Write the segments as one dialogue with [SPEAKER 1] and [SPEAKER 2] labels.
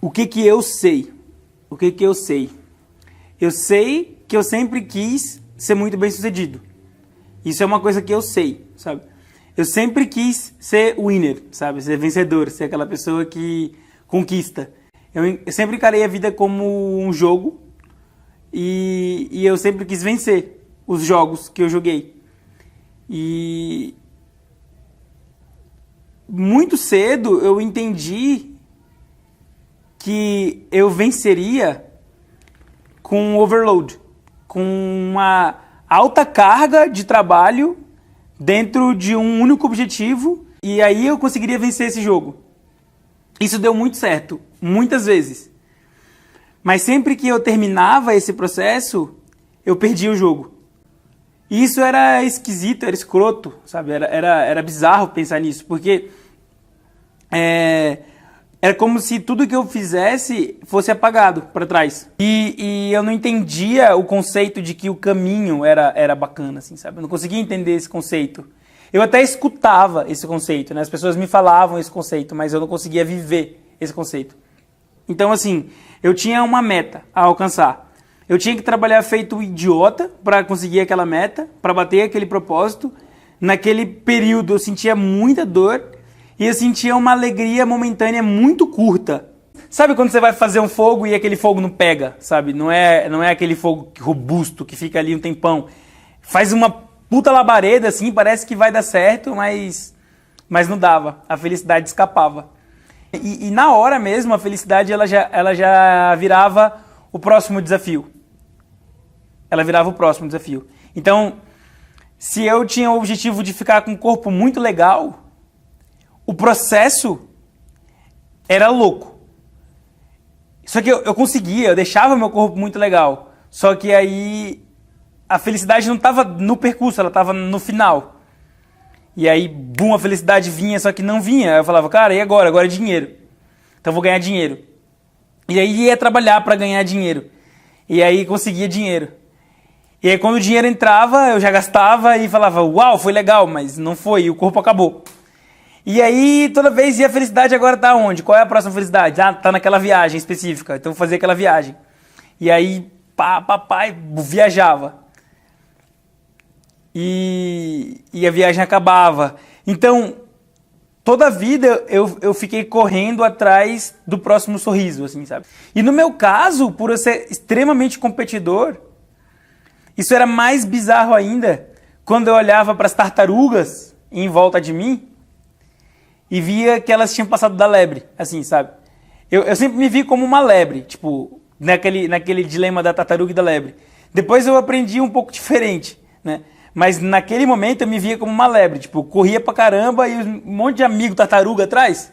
[SPEAKER 1] O que que eu sei? O que que eu sei? Eu sei que eu sempre quis ser muito bem-sucedido. Isso é uma coisa que eu sei, sabe? Eu sempre quis ser winner, sabe? Ser vencedor, ser aquela pessoa que conquista. Eu sempre encarei a vida como um jogo e eu sempre quis vencer os jogos que eu joguei. E muito cedo eu entendi que eu venceria com um overload, com uma alta carga de trabalho dentro de um único objetivo, e aí eu conseguiria vencer esse jogo. Isso deu muito certo, muitas vezes. Mas sempre que eu terminava esse processo, eu perdia o jogo. E isso era esquisito, era escroto, sabe? Era bizarro pensar nisso, porque era como se tudo que eu fizesse fosse apagado para trás. E eu não entendia o conceito de que o caminho era bacana, assim, sabe? Eu não conseguia entender esse conceito. Eu até escutava esse conceito, né? As pessoas me falavam esse conceito, mas eu não conseguia viver esse conceito. Então, assim, eu tinha uma meta a alcançar. Eu tinha que trabalhar feito um idiota para conseguir aquela meta, para bater aquele propósito. Naquele período eu sentia muita dor e eu sentia uma alegria momentânea muito curta. Sabe quando você vai fazer um fogo e aquele fogo não pega, sabe? Não é aquele fogo robusto que fica ali um tempão. Faz uma puta labareda assim, parece que vai dar certo, mas não dava. A felicidade escapava. E na hora mesmo, a felicidade ela já virava o próximo desafio. Ela virava o próximo desafio. Então, se eu tinha o objetivo de ficar com um corpo muito legal, o processo era louco. Só que eu conseguia, eu deixava meu corpo muito legal. Só que aí a felicidade não estava no percurso, ela estava no final. E aí, bum, a felicidade vinha, só que não vinha. Eu falava, cara, e agora? Agora é dinheiro. Então eu vou ganhar dinheiro. E aí ia trabalhar para ganhar dinheiro. E aí conseguia dinheiro. E aí quando o dinheiro entrava, eu já gastava e falava, uau, foi legal, mas não foi, e o corpo acabou. E aí toda vez, e a felicidade agora tá onde? Qual é a próxima felicidade? Ah, tá naquela viagem específica, então vou fazer aquela viagem. E aí, viajava. E a viagem acabava. Então, toda a vida eu fiquei correndo atrás do próximo sorriso, assim, sabe? E no meu caso, por eu ser extremamente competidor, isso era mais bizarro ainda quando eu olhava para as tartarugas em volta de mim e via que elas tinham passado da lebre, assim, sabe? Eu sempre me vi como uma lebre, tipo, naquele dilema da tartaruga e da lebre. Depois eu aprendi um pouco diferente, né? Mas naquele momento eu me via como uma lebre, tipo, corria pra caramba e um monte de amigo tartaruga atrás.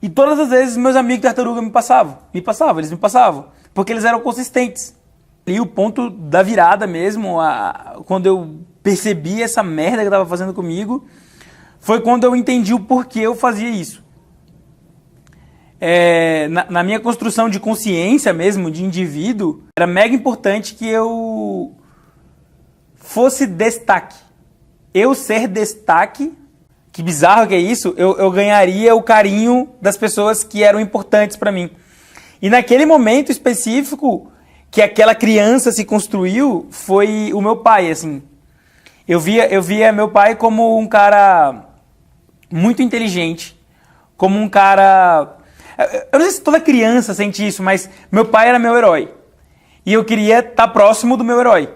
[SPEAKER 1] E todas as vezes meus amigos tartaruga eles me passavam, porque eles eram consistentes. E o ponto da virada mesmo, quando eu percebi essa merda que eu tava fazendo comigo, foi quando eu entendi o porquê eu fazia isso. Na minha construção de consciência mesmo, de indivíduo, era mega importante que eu fosse destaque. Eu ser destaque, que bizarro que é isso, eu ganharia o carinho das pessoas que eram importantes para mim. E naquele momento específico que aquela criança se construiu, foi o meu pai, assim. Eu via meu pai como um cara muito inteligente, como um cara... Eu não sei se toda criança sente isso, mas meu pai era meu herói. E eu queria estar próximo do meu herói.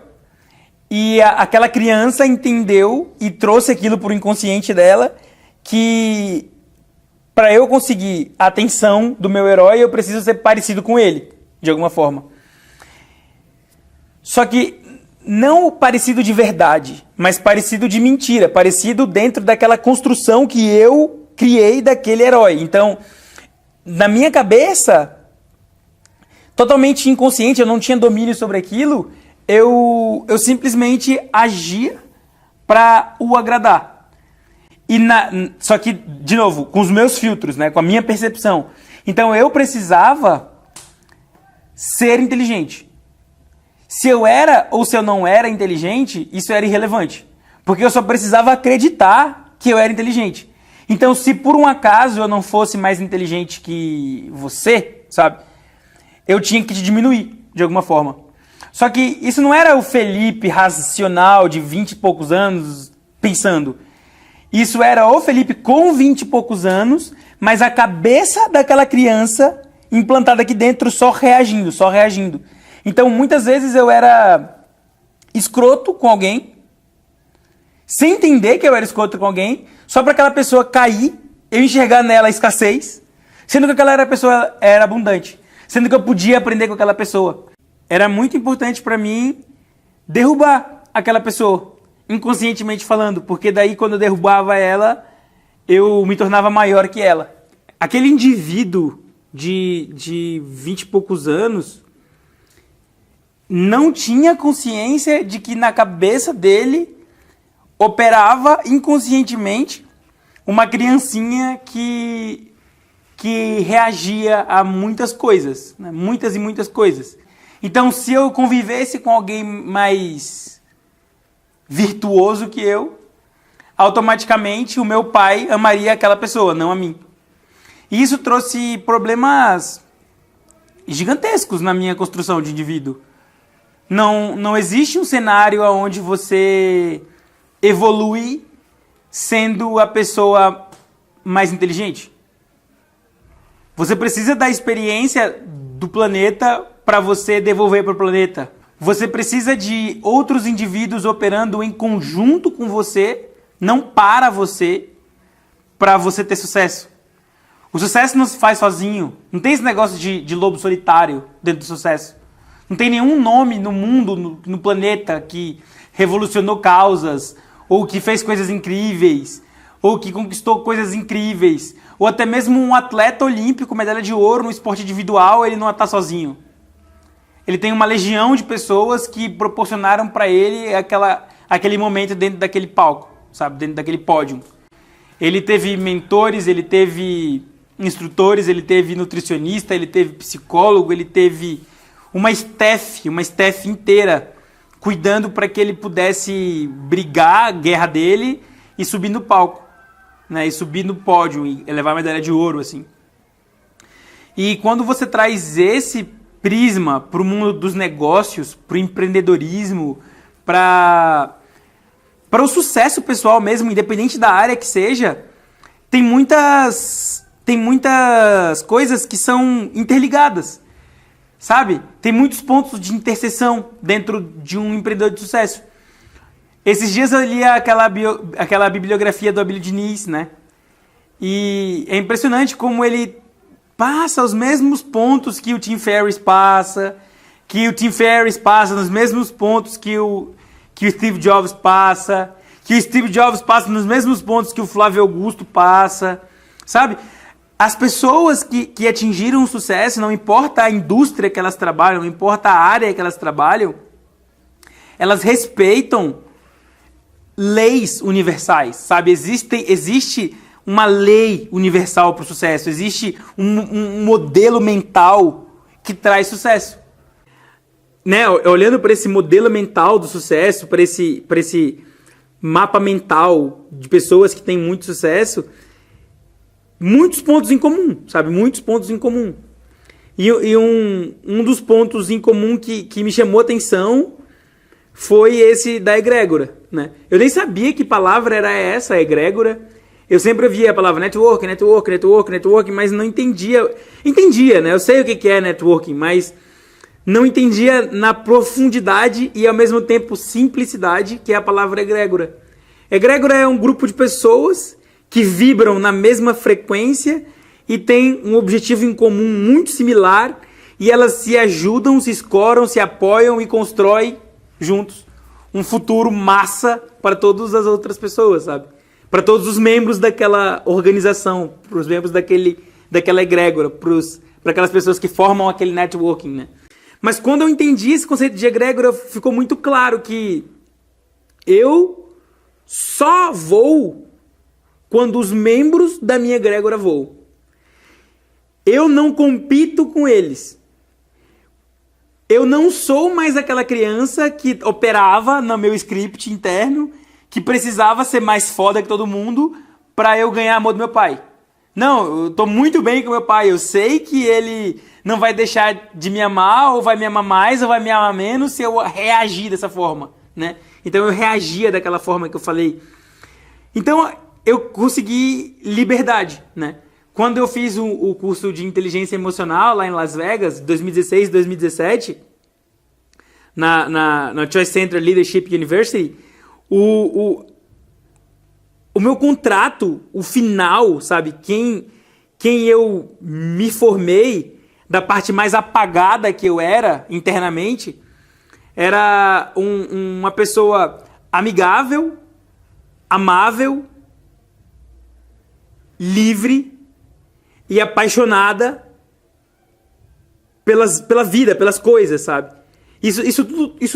[SPEAKER 1] E aquela criança entendeu e trouxe aquilo para o inconsciente dela, que para eu conseguir a atenção do meu herói, eu preciso ser parecido com ele, de alguma forma. Só que não parecido de verdade, mas parecido de mentira, parecido dentro daquela construção que eu criei daquele herói. Então, na minha cabeça, totalmente inconsciente, eu não tinha domínio sobre aquilo, eu simplesmente agia para o agradar. Só que, de novo, com os meus filtros, né, com a minha percepção. Então eu precisava ser inteligente. Se eu era ou se eu não era inteligente, isso era irrelevante. Porque eu só precisava acreditar que eu era inteligente. Então, se por um acaso eu não fosse mais inteligente que você, sabe? Eu tinha que te diminuir, de alguma forma. Só que isso não era o Felipe racional de 20 e poucos anos pensando. Isso era o Felipe com 20 e poucos anos, mas a cabeça daquela criança implantada aqui dentro só reagindo, só reagindo. Então, muitas vezes eu era escroto com alguém, sem entender que eu era escroto com alguém, só para aquela pessoa cair, eu enxergar nela a escassez, sendo que aquela pessoa era abundante, sendo que eu podia aprender com aquela pessoa. Era muito importante para mim derrubar aquela pessoa, inconscientemente falando, porque daí quando eu derrubava ela, eu me tornava maior que ela. Aquele indivíduo de 20 e poucos anos não tinha consciência de que na cabeça dele operava inconscientemente uma criancinha que reagia a muitas coisas, né? Muitas e muitas coisas. Então, se eu convivesse com alguém mais virtuoso que eu, automaticamente o meu pai amaria aquela pessoa, não a mim. E isso trouxe problemas gigantescos na minha construção de indivíduo. Não existe um cenário onde você evolui sendo a pessoa mais inteligente. Você precisa da experiência do planeta para você devolver para o planeta. Você precisa de outros indivíduos operando em conjunto com você, não para você ter sucesso. O sucesso não se faz sozinho. Não tem esse negócio de lobo solitário dentro do sucesso. Não tem nenhum nome no mundo, no planeta, que revolucionou causas, ou que fez coisas incríveis, ou que conquistou coisas incríveis, ou até mesmo um atleta olímpico, medalha de ouro no esporte individual, ele não está sozinho. Ele tem uma legião de pessoas que proporcionaram para ele aquele momento dentro daquele palco, sabe, dentro daquele pódio. Ele teve mentores, ele teve instrutores, ele teve nutricionista, ele teve psicólogo, ele teve uma staff inteira cuidando para que ele pudesse brigar a guerra dele e subir no palco, né? E subir no pódio e levar a medalha de ouro, assim. E quando você traz esse prisma para o mundo dos negócios, para o empreendedorismo, para o sucesso pessoal mesmo, independente da área que seja, tem muitas coisas que são interligadas, sabe? Tem muitos pontos de interseção dentro de um empreendedor de sucesso. Esses dias eu li aquela bibliografia do Abílio Diniz, né? E é impressionante como ele passa os mesmos pontos que o Tim Ferriss passa, nos mesmos pontos que o Steve Jobs passa, que o Steve Jobs passa nos mesmos pontos que o Flávio Augusto passa, sabe? As pessoas que atingiram o sucesso, não importa a indústria que elas trabalham, não importa a área que elas trabalham, elas respeitam leis universais, sabe? Existe uma lei universal para o sucesso, existe um modelo mental que traz sucesso. Né? Olhando para esse modelo mental do sucesso, para esse mapa mental de pessoas que têm muito sucesso, muitos pontos em comum, sabe? Muitos pontos em comum. E um dos pontos em comum que me chamou a atenção foi esse da egrégora, né? Eu nem sabia que palavra era essa, egrégora. Eu sempre ouvia a palavra networking, mas não entendia. Entendia, né? Eu sei o que é networking, mas não entendia na profundidade e ao mesmo tempo simplicidade que é a palavra egrégora. Egrégora é um grupo de pessoas que vibram na mesma frequência e têm um objetivo em comum muito similar e elas se ajudam, se escoram, se apoiam e constroem juntos um futuro massa para todas as outras pessoas, sabe? Para todos os membros daquela organização, para os membros daquela egrégora, para aquelas pessoas que formam aquele networking, né? Mas quando eu entendi esse conceito de egrégora, ficou muito claro que eu só vou quando os membros da minha egrégora voam. Eu não compito com eles. Eu não sou mais aquela criança que operava no meu script interno, que precisava ser mais foda que todo mundo para eu ganhar amor do meu pai. Não, eu tô muito bem com meu pai, eu sei que ele não vai deixar de me amar, ou vai me amar mais, ou vai me amar menos se eu reagir dessa forma, né? Então eu reagia daquela forma que eu falei. Então eu consegui liberdade, né? Quando eu fiz o curso de inteligência emocional lá em Las Vegas, 2016, 2017, na Choice Center Leadership University, o meu contrato, o final, sabe? Quem eu me formei, da parte mais apagada que eu era internamente, era uma pessoa amigável, amável, livre e apaixonada pela vida, pelas coisas, sabe? Isso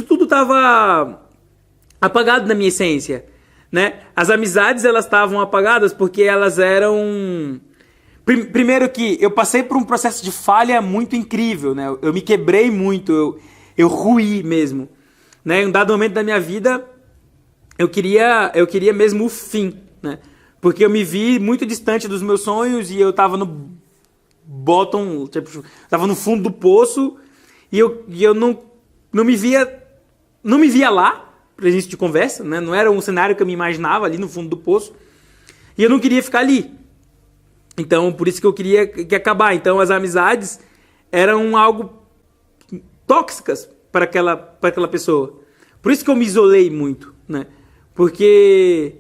[SPEAKER 1] tudo estava apagado na minha essência, né? As amizades, elas estavam apagadas porque elas eram... Primeiro que eu passei por um processo de falha muito incrível, né? Eu me quebrei muito, eu ruí mesmo, né? Em um dado momento da minha vida, eu queria mesmo o fim, né? Porque eu me vi muito distante dos meus sonhos e eu tava no bottom, tipo, tava no fundo do poço e eu não me via lá, pra início de conversa, né? Não era um cenário que eu me imaginava ali no fundo do poço e eu não queria ficar ali. Então, por isso que eu queria que acabar. Então, as amizades eram algo tóxicas para aquela pessoa. Por isso que eu me isolei muito, né? Porque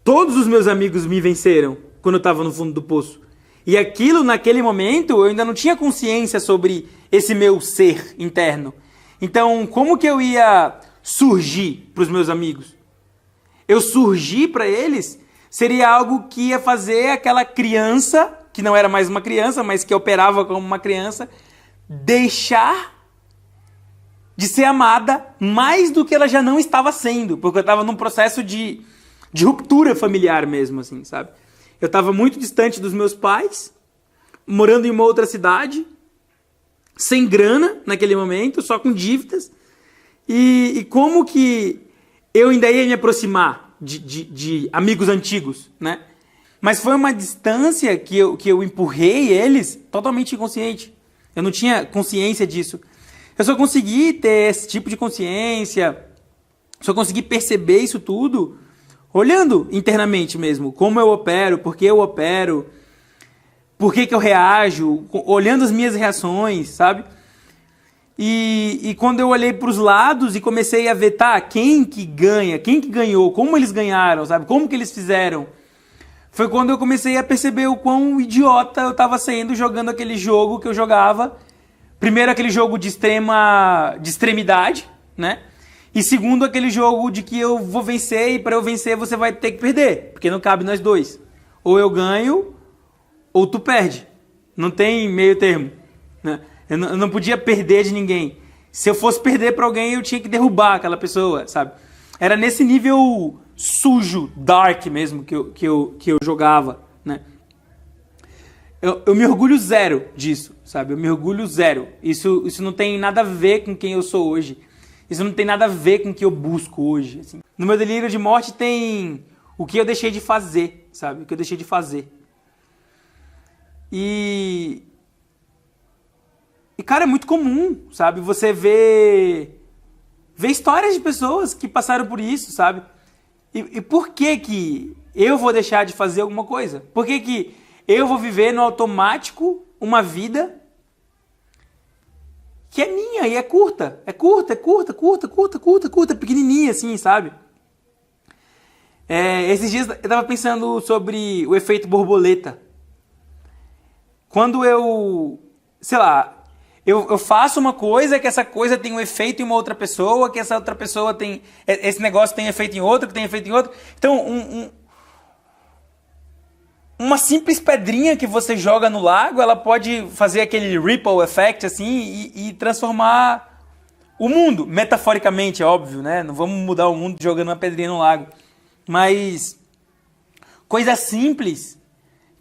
[SPEAKER 1] todos os meus amigos me venceram quando eu estava no fundo do poço. E aquilo, naquele momento, eu ainda não tinha consciência sobre esse meu ser interno. Então, como que eu ia surgir para os meus amigos? Eu surgir para eles seria algo que ia fazer aquela criança, que não era mais uma criança, mas que operava como uma criança, deixar de ser amada mais do que ela já não estava sendo, porque eu estava num processo de ruptura familiar mesmo, assim, sabe? Eu estava muito distante dos meus pais, morando em uma outra cidade, sem grana naquele momento, só com dívidas, e como que eu ainda ia me aproximar de amigos antigos, né? Mas foi uma distância que eu empurrei eles totalmente inconsciente. Eu não tinha consciência disso. Eu só consegui ter esse tipo de consciência, só consegui perceber isso tudo olhando internamente mesmo, como eu opero, por que eu opero, por que eu reajo, olhando as minhas reações, sabe? E quando eu olhei para os lados e comecei a ver, tá, quem que ganha, quem que ganhou, como eles ganharam, sabe? Como que eles fizeram? Foi quando eu comecei a perceber o quão idiota eu estava sendo jogando aquele jogo que eu jogava. Primeiro, aquele jogo de extremidade, né? E segundo, aquele jogo de que eu vou vencer e para eu vencer você vai ter que perder, porque não cabe nós dois. Ou eu ganho, ou tu perde. Não tem meio termo, né? Eu não podia perder de ninguém. Se eu fosse perder para alguém, eu tinha que derrubar aquela pessoa, sabe? Era nesse nível sujo, dark mesmo, que eu jogava, né? Eu me orgulho zero disso, sabe? Eu me orgulho zero. Isso não tem nada a ver com quem eu sou hoje. Isso não tem nada a ver com o que eu busco hoje, assim. No meu delírio de morte tem o que eu deixei de fazer, sabe? O que eu deixei de fazer. E cara, é muito comum, sabe? Você vê histórias de pessoas que passaram por isso, sabe? E por que eu vou deixar de fazer alguma coisa? Por que eu vou viver no automático uma vida que é minha e é curta? É curta, pequenininha assim, sabe? Esses dias eu tava pensando sobre o efeito borboleta. Quando sei lá, eu faço uma coisa, que essa coisa tem um efeito em uma outra pessoa, que essa outra pessoa tem... Esse negócio tem efeito em outro, que tem efeito em outro. Então, uma simples pedrinha que você joga no lago, ela pode fazer aquele ripple effect, assim, e transformar o mundo. Metaforicamente, é óbvio, né? Não vamos mudar o mundo jogando uma pedrinha no lago. Mas coisa simples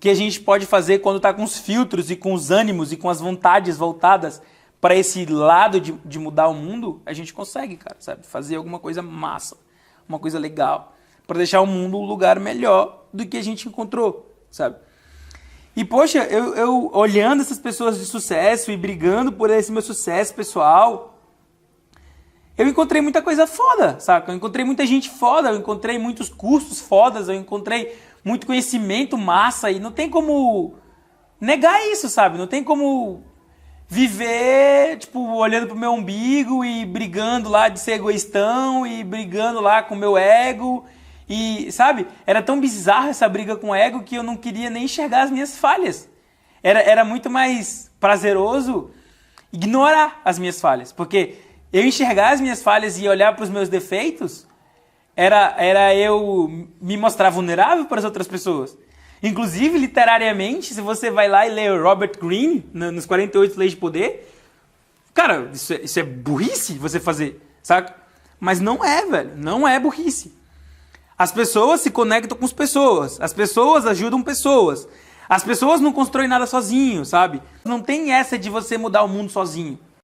[SPEAKER 1] que a gente pode fazer quando está com os filtros e com os ânimos e com as vontades voltadas para esse lado de mudar o mundo, a gente consegue, cara, sabe? Fazer alguma coisa massa, uma coisa legal, para deixar o mundo um lugar melhor do que a gente encontrou, sabe? E, poxa, eu olhando essas pessoas de sucesso e brigando por esse meu sucesso pessoal, eu encontrei muita coisa foda, saca? Eu encontrei muita gente foda, eu encontrei muitos cursos fodas, eu encontrei muito conhecimento massa e não tem como negar isso, sabe? Não tem como viver, tipo, olhando pro meu umbigo e brigando lá de ser egoístão e brigando lá com o meu ego e, sabe? Era tão bizarra essa briga com o ego que eu não queria nem enxergar as minhas falhas. Era muito mais prazeroso ignorar as minhas falhas, porque eu enxergar as minhas falhas e olhar para os meus defeitos era eu me mostrar vulnerável para as outras pessoas. Inclusive, literariamente, se você vai lá e lê o Robert Greene, nos 48 Leis de Poder, cara, isso é burrice você fazer, saca? Mas não é, velho, não é burrice. As pessoas se conectam com as pessoas, as pessoas ajudam pessoas, as pessoas não constroem nada sozinho, sabe? Não tem essa de você mudar o mundo sozinho.